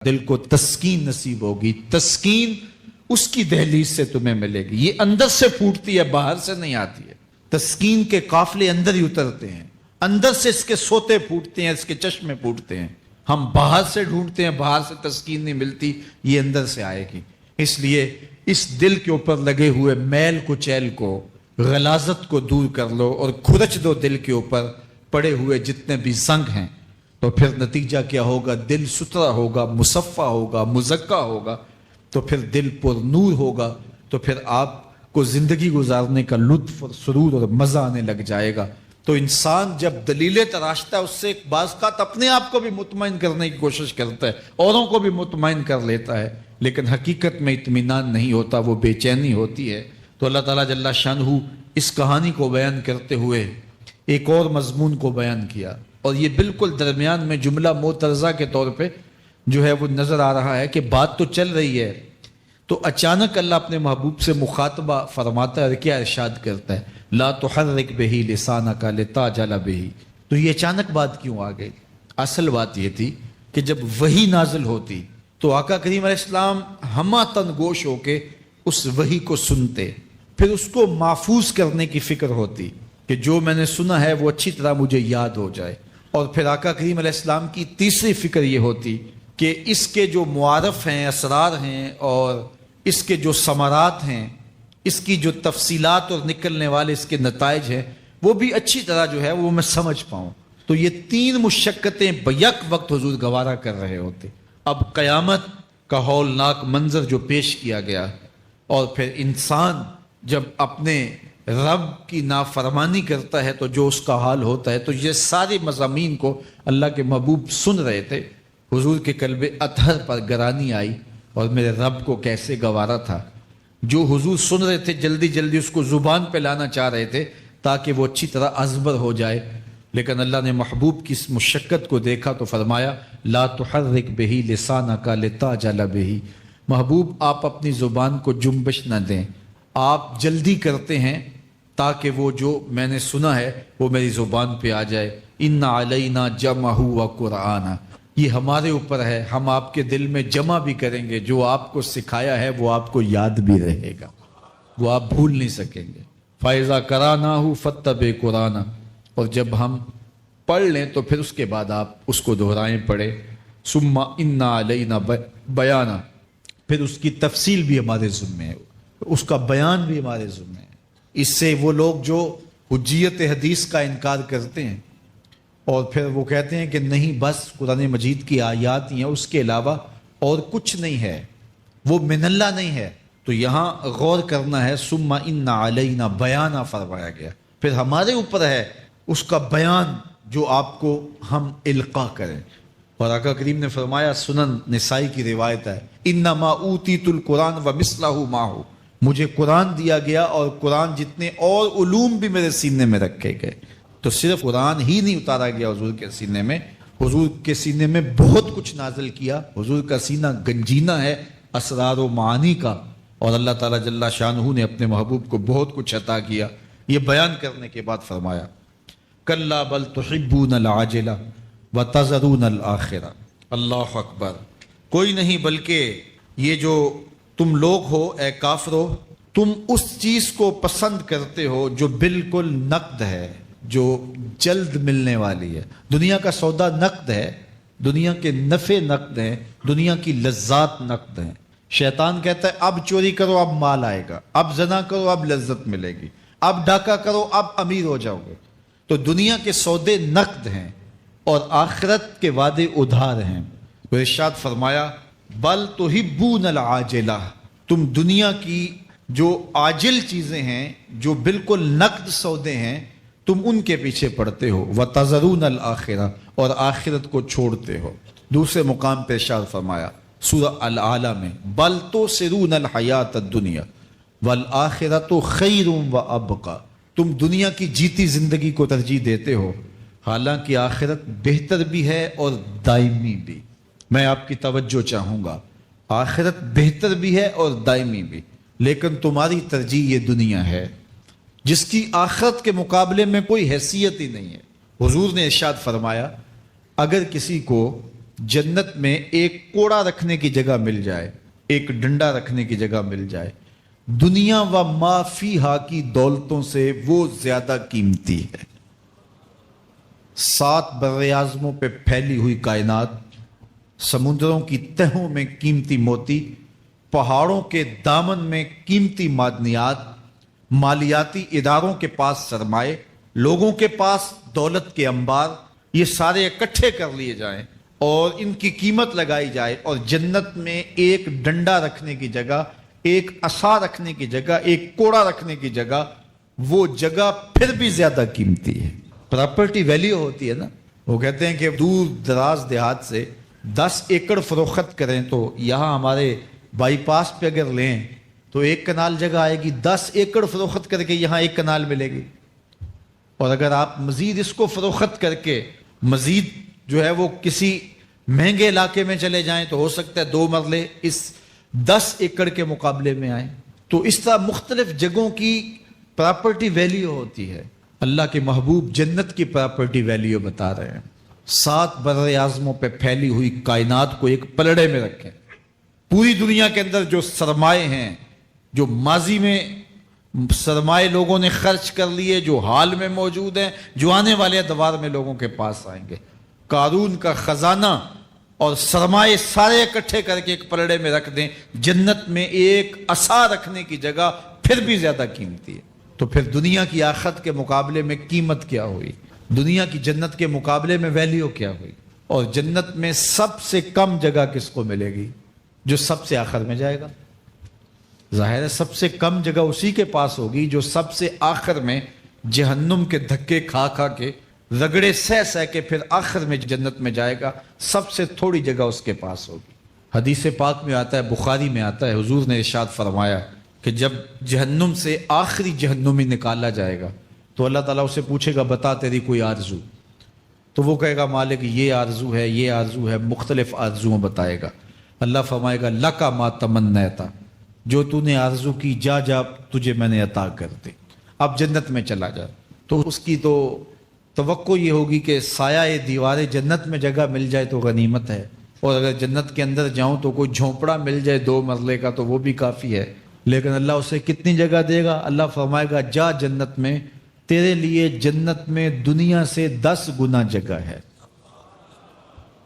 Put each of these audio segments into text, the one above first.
دل کو تسکین نصیب ہوگی. تسکین اس کی دہلیز سے تمہیں ملے گی. یہ اندر سے پھوٹتی ہے، باہر سے نہیں آتی ہے. تسکین کے قافلے اندر ہی اترتے ہیں، اندر سے اس کے سوتے پھوٹتے ہیں، اس کے چشمے پھوٹتے ہیں. ہم باہر سے ڈھونڈتے ہیں، باہر سے تسکین نہیں ملتی، یہ اندر سے آئے گی. اس لیے اس دل کے اوپر لگے ہوئے میل کچیل کو، غلاظت کو دور کر لو اور کھرچ دو دل کے اوپر پڑے ہوئے جتنے بھی زنگ ہیں. تو پھر نتیجہ کیا ہوگا؟ دل ستھرا ہوگا، مصفہ ہوگا، مزکا ہوگا. تو پھر دل پر نور ہوگا. تو پھر آپ کو زندگی گزارنے کا لطف اور سرور اور مزہ آنے لگ جائے گا. تو انسان جب دلیلیں تراشتا ہے، اس سے ایک بعض اوقات اپنے آپ کو بھی مطمئن کرنے کی کوشش کرتا ہے، اوروں کو بھی مطمئن کر لیتا ہے، لیکن حقیقت میں اطمینان نہیں ہوتا، وہ بے چینی ہوتی ہے. تو اللہ تعالیٰ جل شانہ اس کہانی کو بیان کرتے ہوئے ایک اور مضمون کو بیان کیا، اور یہ بالکل درمیان میں جملہ معترضہ کے طور پہ جو ہے وہ نظر آ رہا ہے کہ بات تو چل رہی ہے، تو اچانک اللہ اپنے محبوب سے مخاطبہ فرماتا ہے اور کیا ارشاد کرتا ہے؟ لا تحرک بہ لسانک لتعجل بہ. تو یہ اچانک بات کیوں آ گئی؟ اصل بات یہ تھی کہ جب وحی نازل ہوتی تو آقا کریم علیہ السلام ہمہ تن گوش ہو کے اس وحی کو سنتے، پھر اس کو محفوظ کرنے کی فکر ہوتی کہ جو میں نے سنا ہے وہ اچھی طرح مجھے یاد ہو جائے. اور پھر آقا کریم علیہ السلام کی تیسری فکر یہ ہوتی کہ اس کے جو معارف ہیں، اسرار ہیں، اور اس کے جو ثمرات ہیں، اس کی جو تفصیلات اور نکلنے والے اس کے نتائج ہیں، وہ بھی اچھی طرح جو ہے وہ میں سمجھ پاؤں. تو یہ تین مشقتیں بیک وقت حضور گوارا کر رہے ہوتے. اب قیامت کا ہولناک منظر جو پیش کیا گیا، اور پھر انسان جب اپنے رب کی نافرمانی کرتا ہے تو جو اس کا حال ہوتا ہے، تو یہ سارے مضامین کو اللہ کے محبوب سن رہے تھے. حضور کے قلب اطہر پر گرانی آئی اور میرے رب کو کیسے گوارا تھا. جو حضور سن رہے تھے جلدی جلدی اس کو زبان پہ لانا چاہ رہے تھے تاکہ وہ اچھی طرح ازبر ہو جائے، لیکن اللہ نے محبوب کی اس مشقت کو دیکھا تو فرمایا لا تحرک بہ لسانک لتعجل بہ. محبوب آپ اپنی زبان کو جنبش نہ دیں، آپ جلدی کرتے ہیں تاکہ وہ جو میں نے سنا ہے وہ میری زبان پہ آ جائے. ان علینا جمعہ و قرآن، یہ ہمارے اوپر ہے، ہم آپ کے دل میں جمع بھی کریں گے. جو آپ کو سکھایا ہے وہ آپ کو یاد بھی رہے گا، وہ آپ بھول نہیں سکیں گے. فَإِذَا قَرَأْنَاهُ فَاتَّبِعْ قُرْآنَهُ، اور جب ہم پڑھ لیں تو پھر اس کے بعد آپ اس کو دہرائیں پڑھیں. ثُمَّ إِنَّ عَلَيْنَا بَيَانًا، پھر اس کی تفصیل بھی ہمارے ذمہ ہے، اس کا بیان بھی ہمارے ذمہ ہے. اس سے وہ لوگ جو حجیت حدیث کا انکار کرتے ہیں اور پھر وہ کہتے ہیں کہ نہیں بس قرآن مجید کی آیات ہی ہیں، اس کے علاوہ اور کچھ نہیں ہے، وہ من اللہ نہیں ہے، تو یہاں غور کرنا ہے. ثم ان علینا بیانہ فرمایا گیا، پھر ہمارے اوپر ہے اس کا بیان جو آپ کو ہم القاء کریں. اور آقا کریم نے فرمایا، سنن نسائی کی روایت ہے، انما اوتیت القرآن ومثلہ معہ، مجھے قرآن دیا گیا اور قرآن جتنے اور علوم بھی میرے سینے میں رکھے گئے. تو صرف قرآن ہی نہیں اتارا گیا حضور کے سینے میں، حضور کے سینے میں بہت کچھ نازل کیا. حضور کا سینہ گنجینہ ہے اسرار و معانی کا، اور اللہ تعالیٰ جل شانہ نے اپنے محبوب کو بہت کچھ عطا کیا. یہ بیان کرنے کے بعد فرمایا کلا بل تحبون العاجلہ وتذرون الآخرہ. اللہ اکبر. کوئی نہیں بلکہ یہ جو تم لوگ ہو اے کافرو، تم اس چیز کو پسند کرتے ہو جو بالکل نقد ہے، جو جلد ملنے والی ہے. دنیا کا سودا نقد ہے، دنیا کے نفع نقد ہیں، دنیا کی لذات نقد ہیں. شیطان کہتا ہے اب چوری کرو اب مال آئے گا، اب زنا کرو اب لذت ملے گی، اب ڈاکہ کرو اب امیر ہو جاؤ گے. تو دنیا کے سودے نقد ہیں اور آخرت کے وعدے ادھار ہیں. تو ارشاد فرمایا بل تحبون العاجلہ، تم دنیا کی جو عاجل چیزیں ہیں، جو بالکل نقد سودے ہیں، تم ان کے پیچھے پڑتے ہو. وَتَذَرُونَ الْآخِرَةَ، اور آخرت کو چھوڑتے ہو. دوسرے مقام پہ ارشاد فرمایا سورہ العالی میں بل تُؤْثِرُونَ الْحَيَاةَ الدُّنْيَا وَالْآخِرَةُ خَيْرٌ وَأَبْقَىٰ، تم دنیا کی جیتی زندگی کو ترجیح دیتے ہو، حالانکہ آخرت بہتر بھی ہے اور دائمی بھی. میں آپ کی توجہ چاہوں گا، آخرت بہتر بھی ہے اور دائمی بھی، لیکن تمہاری ترجیح یہ دنیا ہے جس کی آخرت کے مقابلے میں کوئی حیثیت ہی نہیں ہے. حضور نے ارشاد فرمایا اگر کسی کو جنت میں ایک کوڑا رکھنے کی جگہ مل جائے، ایک ڈنڈا رکھنے کی جگہ مل جائے، دنیا و ما فیہا کی دولتوں سے وہ زیادہ قیمتی ہے۔ 7 بر اعظموں پہ پھیلی ہوئی کائنات، سمندروں کی تہوں میں قیمتی موتی، پہاڑوں کے دامن میں قیمتی معدنیات، مالیاتی اداروں کے پاس سرمائے، لوگوں کے پاس دولت کے انبار، یہ سارے اکٹھے کر لیے جائیں اور ان کی قیمت لگائی جائے، اور جنت میں ایک ڈنڈا رکھنے کی جگہ، ایک عصا رکھنے کی جگہ، ایک کوڑا رکھنے کی جگہ، وہ جگہ پھر بھی زیادہ قیمتی ہے۔ پراپرٹی ویلیو ہوتی ہے نا، وہ کہتے ہیں کہ دور دراز دیہات سے 10 ایکڑ فروخت کریں تو یہاں ہمارے بائی پاس پہ اگر لیں تو 1 کنال جگہ آئے گی، 10 ایکڑ فروخت کر کے یہاں 1 کنال ملے گی، اور اگر آپ مزید اس کو فروخت کر کے مزید جو ہے وہ کسی مہنگے علاقے میں چلے جائیں تو ہو سکتا ہے 2 مرلے اس 10 ایکڑ کے مقابلے میں آئیں۔ تو اس طرح مختلف جگہوں کی پراپرٹی ویلیو ہوتی ہے۔ اللہ کے محبوب جنت کی پراپرٹی ویلیو بتا رہے ہیں۔ 7 بر اعظموں پہ پھیلی ہوئی کائنات کو ایک پلڑے میں رکھیں، پوری دنیا کے اندر جو سرمائے ہیں، جو ماضی میں سرمائے لوگوں نے خرچ کر لیے، جو حال میں موجود ہیں، جو آنے والے ادوار میں لوگوں کے پاس آئیں گے، قارون کا خزانہ اور سرمائے سارے اکٹھے کر کے ایک پلڑے میں رکھ دیں، جنت میں ایک عصا رکھنے کی جگہ پھر بھی زیادہ قیمتی ہے۔ تو پھر دنیا کی آخرت کے مقابلے میں قیمت کیا ہوئی، دنیا کی جنت کے مقابلے میں ویلیو کیا ہوئی؟ اور جنت میں سب سے کم جگہ کس کو ملے گی؟ جو سب سے آخر میں جائے گا۔ ظاہر ہے سب سے کم جگہ اسی کے پاس ہوگی جو سب سے آخر میں جہنم کے دھکے کھا کھا کے، رگڑے سہ سہ کے پھر آخر میں جنت میں جائے گا، سب سے تھوڑی جگہ اس کے پاس ہوگی۔ حدیث پاک میں آتا ہے، بخاری میں آتا ہے، حضور نے ارشاد فرمایا کہ جب جہنم سے آخری جہنمی نکالا جائے گا تو اللہ تعالیٰ اسے پوچھے گا بتا تیری کوئی آرزو، تو وہ کہے گا مالک یہ آرزو ہے، یہ آرزو ہے، مختلف آرزویں بتائے گا۔ اللہ فرمائے گا لکا ما تمنیتا، جو تو نے آرزو کی جا جا تجھے میں نے عطا کر دی، اب جنت میں چلا جا۔ تو اس کی تو توقع یہ ہوگی کہ سایہ دیوار جنت میں جگہ مل جائے تو غنیمت ہے، اور اگر جنت کے اندر جاؤں تو کوئی جھونپڑا مل جائے 2 مرلے کا تو وہ بھی کافی ہے۔ لیکن اللہ اسے کتنی جگہ دے گا؟ اللہ فرمائے گا جا جنت میں، تیرے لیے جنت میں دنیا سے 10 گنا جگہ ہے۔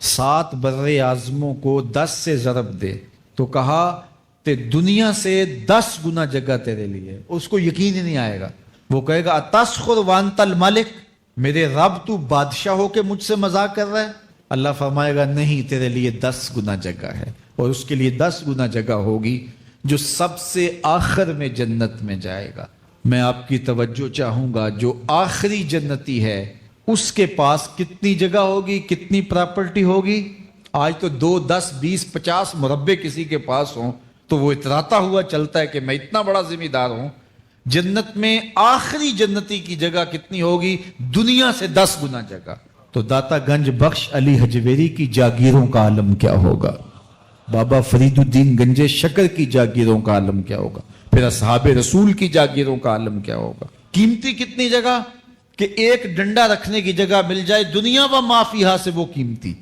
7 بر اعظموں کو 10 سے ضرب دے تو کہا کہ دنیا سے 10 گنا جگہ تیرے لیے۔ اس کو یقین ہی نہیں آئے گا، وہ کہے گا اتسخر وانت الملک، میرے رب تو بادشاہ ہو کے مجھ سے مذاق کر رہا ہے؟ اللہ فرمائے گا نہیں، تیرے لیے 10 گنا جگہ ہے، اور اس کے لیے 10 گنا جگہ ہوگی جو سب سے آخر میں جنت میں جائے گا۔ میں آپ کی توجہ چاہوں گا، جو آخری جنتی ہے اس کے پاس کتنی جگہ ہوگی، کتنی پراپرٹی ہوگی؟ آج تو 2 10 20 50 مربع کسی کے پاس ہوں تو وہ اتراتا ہوا چلتا ہے کہ میں اتنا بڑا ذمہ دار ہوں۔ جنت میں آخری جنتی کی جگہ کتنی ہوگی؟ دنیا سے 10 گنا جگہ۔ تو داتا گنج بخش علی حجویری کی جاگیروں کا عالم کیا ہوگا، بابا فرید الدین گنجے شکر کی جاگیروں کا عالم کیا ہوگا، پھر اصحاب رسول کی جاگیروں کا عالم کیا ہوگا۔ قیمتی کتنی جگہ کہ ایک ڈنڈا رکھنے کی جگہ مل جائے، دنیا و ما فیہا سے وہ قیمتی،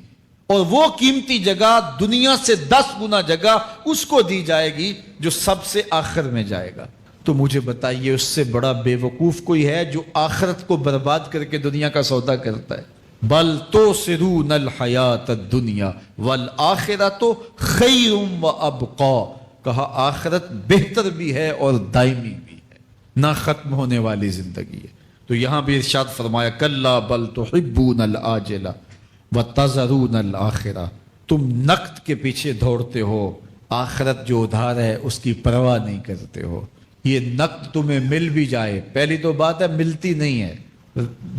اور وہ قیمتی جگہ دنیا سے 10 گنا جگہ اس کو دی جائے گی جو سب سے آخر میں جائے گا۔ تو مجھے بتائیے اس سے بڑا بے وقوف کوئی ہے جو آخرت کو برباد کر کے دنیا کا سودا کرتا ہے؟ بل توسرون الحیات الدنیا والآخرۃ خیر وابقا، کہا آخرت بہتر بھی ہے اور دائمی بھی ہے، نہ ختم ہونے والی زندگی ہے۔ تو یہاں بھی ارشاد فرمایا کلا بل تحبون العاجلہ وتذرون الآخرہ، تم نقد کے پیچھے دوڑتے ہو، آخرت جو ادھار ہے اس کی پرواہ نہیں کرتے ہو۔ یہ نقد تمہیں مل بھی جائے، پہلی تو بات ہے ملتی نہیں ہے،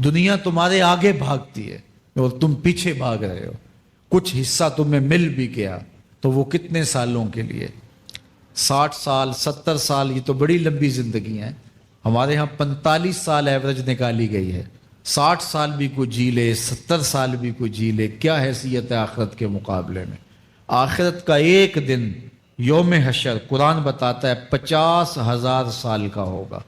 دنیا تمہارے آگے بھاگتی ہے اور تم پیچھے بھاگ رہے ہو۔ کچھ حصہ تمہیں مل بھی گیا تو وہ کتنے سالوں کے لیے؟ 60 سال 70 سال، یہ تو بڑی لمبی زندگی ہیں۔ ہمارے ہاں 45 سال ایوریج نکالی گئی ہے۔ 60 سال بھی کوئی جی لے، 70 سال بھی کوئی جی لے، کیا حیثیت ہے آخرت کے مقابلے میں؟ آخرت کا ایک دن یوم حشر قرآن بتاتا ہے 50,000 سال کا ہوگا۔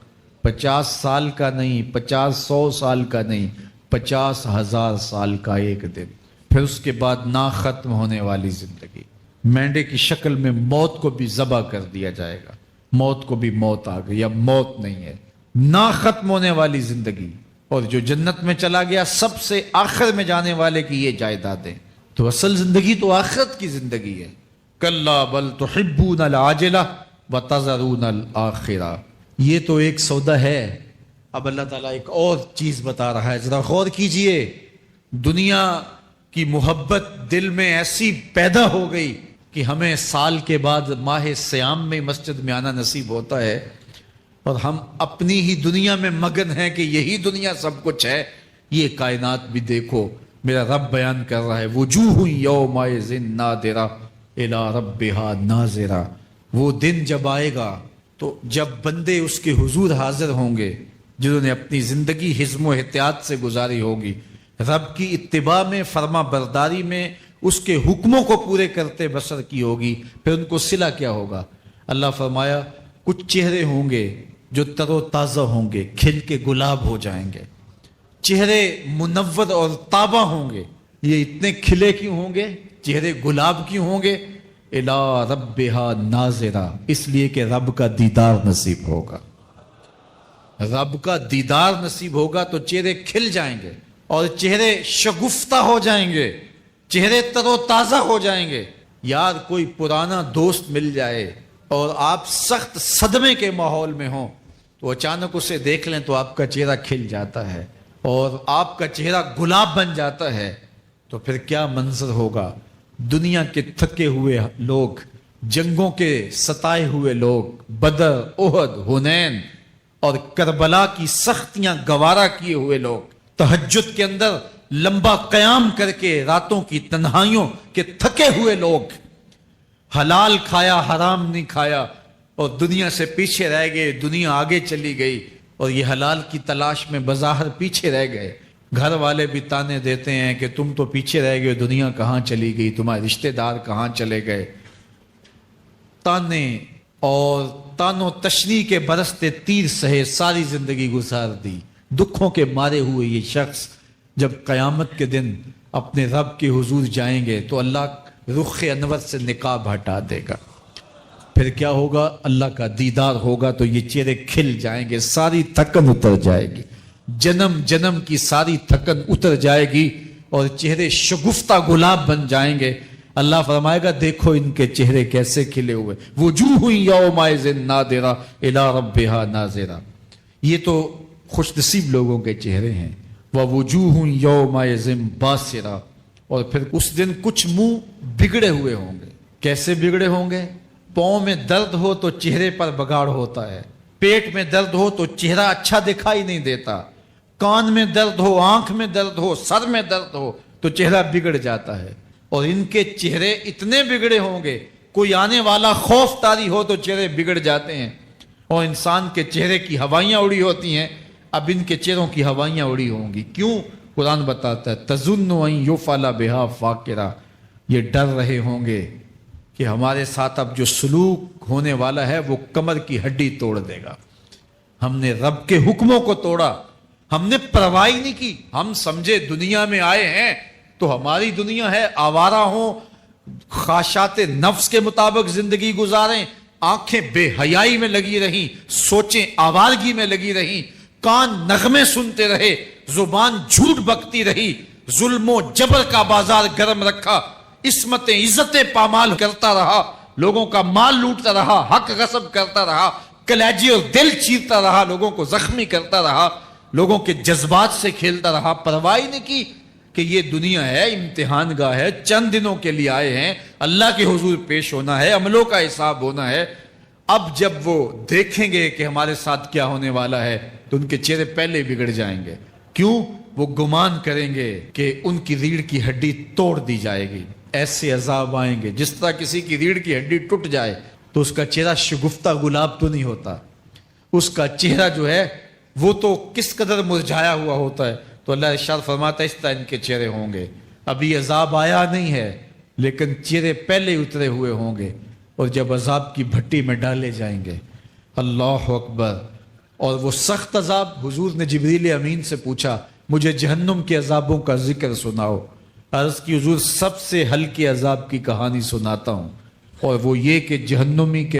50 سال کا نہیں، 50 100 سال کا نہیں، 50,000 سال کا ایک دن۔ پھر اس کے بعد نا ختم ہونے والی زندگی، مینڈے کی شکل میں موت کو بھی ذبح کر دیا جائے گا، موت کو بھی موت آ گئی، اب موت نہیں ہے، نا ختم ہونے والی زندگی۔ اور جو جنت میں چلا گیا سب سے آخر میں جانے والے کی یہ جائیدادیں، تو اصل زندگی تو آخرت کی زندگی ہے۔ کلا بل تحبون العاجلہ وتذرون الآخرہ، یہ تو ایک سودا ہے۔ اب اللہ تعالیٰ ایک اور چیز بتا رہا ہے، ذرا غور کیجئے۔ دنیا کی محبت دل میں ایسی پیدا ہو گئی کہ ہمیں سال کے بعد ماہ سیام میں مسجد میں آنا نصیب ہوتا ہے، اور ہم اپنی ہی دنیا میں مگن ہیں کہ یہی دنیا سب کچھ ہے۔ یہ کائنات بھی دیکھو، میرا رب بیان کر رہا ہے، وجوہ یومئذ ناظرہ الی ربہا ناظرہ۔ وہ دن جب آئے گا تو جب بندے اس کے حضور حاضر ہوں گے، جنہوں نے اپنی زندگی حزم و احتیاط سے گزاری ہوگی، رب کی اتباع میں، فرما برداری میں، اس کے حکموں کو پورے کرتے بسر کی ہوگی، پھر ان کو صلہ کیا ہوگا؟ اللہ فرمایا کچھ چہرے ہوں گے جو تر و تازہ ہوں گے، کھل کے گلاب ہو جائیں گے، چہرے منور اور تابہ ہوں گے۔ یہ اتنے کھلے کیوں ہوں گے، چہرے گلاب کیوں ہوں گے؟ الی ربہا ناظرہ، اس لیے کہ رب کا دیدار نصیب ہوگا۔ رب کا دیدار نصیب ہوگا تو چہرے کھل جائیں گے، اور چہرے شگفتہ ہو جائیں گے، چہرے تر و تازہ ہو جائیں گے۔ یار کوئی پرانا دوست مل جائے اور آپ سخت صدمے کے ماحول میں ہوں تو اچانک اسے دیکھ لیں تو آپ کا چہرہ کھل جاتا ہے اور آپ کا چہرہ گلاب بن جاتا ہے، تو پھر کیا منظر ہوگا؟ دنیا کے تھکے ہوئے لوگ، جنگوں کے ستائے ہوئے لوگ، بدر، احد، حنین اور کربلا کی سختیاں گوارا کیے ہوئے لوگ، تہجد کے اندر لمبا قیام کر کے راتوں کی تنہائیوں کے تھکے ہوئے لوگ، حلال کھایا حرام نہیں کھایا اور دنیا سے پیچھے رہ گئے، دنیا آگے چلی گئی اور یہ حلال کی تلاش میں بظاہر پیچھے رہ گئے۔ گھر والے بھی تانے دیتے ہیں کہ تم تو پیچھے رہ گئے، دنیا کہاں چلی گئی، تمہارے رشتہ دار کہاں چلے گئے۔ تانے اور تان و تشنی کے برستے تیر سہے ساری زندگی گزار دی۔ دکھوں کے مارے ہوئے یہ شخص جب قیامت کے دن اپنے رب کے حضور جائیں گے تو اللہ رخ انور سے نقاب ہٹا دے گا، پھر کیا ہوگا؟ اللہ کا دیدار ہوگا تو یہ چہرے کھل جائیں گے، ساری تھکن اتر جائے گی، جنم جنم کی ساری تھکن اتر جائے گی اور چہرے شگفتہ گلاب بن جائیں گے۔ اللہ فرمائے گا دیکھو ان کے چہرے کیسے کھلے ہوئے، وجوہ یومئذ ناظرہ الی ربہا ناظرہ۔ یہ تو خوش نصیب لوگوں کے چہرے ہیں۔ ووجوہ یومئذ باسرہ، اور پھر اس دن کچھ منہ بگڑے ہوئے ہوں گے۔ کیسے بگڑے ہوں گے؟ پاؤں میں درد ہو تو چہرے پر بگاڑ ہوتا ہے، پیٹ میں درد ہو تو چہرہ اچھا دکھائی نہیں دیتا، کان میں درد ہو، آنکھ میں درد ہو، سر میں درد ہو تو چہرہ بگڑ جاتا ہے۔ اور ان کے چہرے اتنے بگڑے ہوں گے، کوئی آنے والا خوف طاری ہو تو چہرے بگڑ جاتے ہیں۔ اور انسان کے چہرے کی ہوائیاں اڑی ہوتی ہیں، اب ان کے چہروں کی ہوائیاں اڑی ہوں گی۔ کیوں؟ قرآن بتاتا ہے تظن ان یفعل بہا فاقرہ، یہ ڈر رہے ہوں گے کہ ہمارے ساتھ اب جو سلوک ہونے والا ہے وہ کمر کی ہڈی توڑ دے گا۔ ہم نے رب کے حکموں کو توڑا، ہم نے پرواہ نہیں کی، ہم سمجھے دنیا میں آئے ہیں تو ہماری دنیا ہے، آوارہ ہوں، خواہشات نفس کے مطابق زندگی گزاریں، آنکھیں بے حیائی میں لگی رہیں، سوچیں آوارگی میں لگی رہیں، کان نغمے سنتے رہے، زبان جھوٹ بکتی رہی، ظلم و جبر کا بازار گرم رکھا، عصمت عزتیں پامال کرتا رہا، لوگوں کا مال لوٹتا رہا، حق غصب کرتا رہا، کلیجی اور دل چیرتا رہا، لوگوں کو زخمی کرتا رہا، لوگوں کے جذبات سے کھیلتا رہا، پرواہ نہیں کی کہ یہ دنیا ہے، امتحان گاہ ہے، چند دنوں کے لیے آئے ہیں، اللہ کے حضور پیش ہونا ہے، عملوں کا حساب ہونا ہے۔ اب جب وہ دیکھیں گے کہ ہمارے ساتھ کیا ہونے والا ہے تو ان کے چہرے پہلے بگڑ جائیں گے۔ کیوں؟ وہ گمان کریں گے کہ ان کی ریڑھ کی ہڈی توڑ دی جائے گی، ایسے عذاب آئیں گے جس طرح کسی کی ریڑھ کی ہڈی ٹوٹ جائے تو اس کا چہرہ شگفتہ گلاب تو نہیں ہوتا، اس کا چہرہ جو ہے وہ تو کس قدر مرجھایا ہوا ہوتا ہے۔ تو اللہ ارشاد فرماتا ہے اس طرح ان کے چہرے ہوں گے۔ ابھی عذاب آیا نہیں ہے لیکن چہرے پہلے اترے ہوئے ہوں گے، اور جب عذاب کی بھٹی میں ڈالے جائیں گے، اللہ اکبر، اور وہ سخت عذاب، حضور نے جبریل امین سے پوچھا مجھے جہنم کے عذابوں کا ذکر سناؤ، عرض کی حضور سب سے ہلکے عذاب کی کہانی سناتا ہوں، اور وہ یہ کہ جہنمی کے